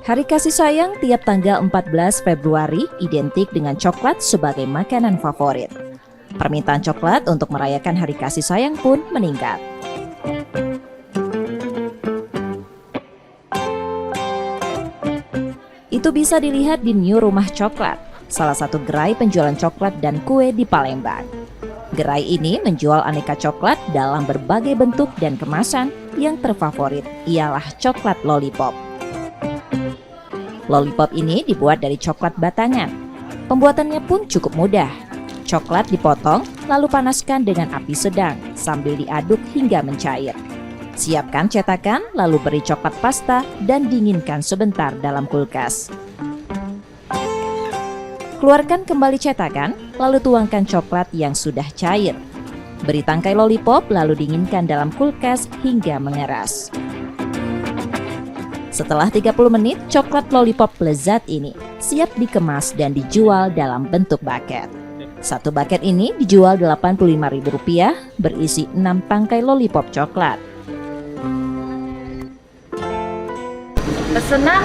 Hari kasih sayang tiap tanggal 14 Februari identik dengan coklat sebagai makanan favorit. Permintaan coklat untuk merayakan hari kasih sayang pun meningkat. Itu bisa dilihat di New Rumah Coklat, salah satu gerai penjualan coklat dan kue di Palembang. Gerai ini menjual aneka coklat dalam berbagai bentuk dan kemasan. Yang terfavorit ialah coklat lollipop. Lollipop ini dibuat dari coklat batangan. Pembuatannya pun cukup mudah. Coklat dipotong, lalu panaskan dengan api sedang sambil diaduk hingga mencair. Siapkan cetakan, lalu beri coklat pasta dan dinginkan sebentar dalam kulkas. Keluarkan kembali cetakan, lalu tuangkan coklat yang sudah cair. Beri tangkai lollipop, lalu dinginkan dalam kulkas hingga mengeras. Setelah 30 menit, coklat lollipop lezat ini siap dikemas dan dijual dalam bentuk bucket. Satu bucket ini dijual Rp85.000, berisi 6 tangkai lollipop coklat. Pesanan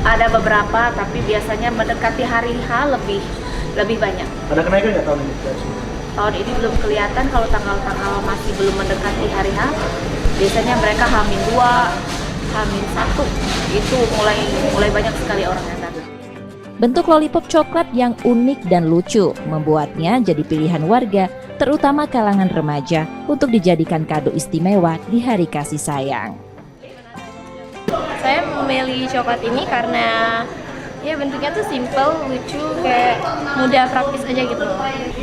ada beberapa, tapi biasanya mendekati hari H lebih banyak. Ada kenaikan nggak tahun ini? Tahun ini belum kelihatan, kalau tanggal-tanggal masih belum mendekati hari H, biasanya mereka H-2, H-1, itu mulai banyak sekali orang yang datang. Bentuk lollipop coklat yang unik dan lucu membuatnya jadi pilihan warga, terutama kalangan remaja, untuk dijadikan kado istimewa di hari kasih sayang. Saya memilih coklat ini karena ya bentuknya tuh simple, lucu, kayak mudah, praktis aja gitu.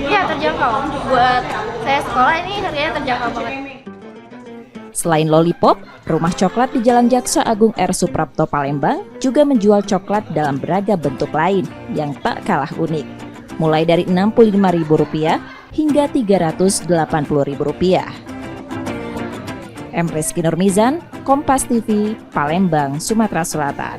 Ya terjangkau. Buat saya sekolah ini harganya terjangkau banget. Selain lollipop, Rumah Coklat di Jalan Jaksa Agung R. Suprapto, Palembang juga menjual coklat dalam beragam bentuk lain yang tak kalah unik. Mulai dari Rp65.000 hingga Rp380.000. M. Rizky Nurmizan, Kompas TV, Palembang, Sumatera Selatan.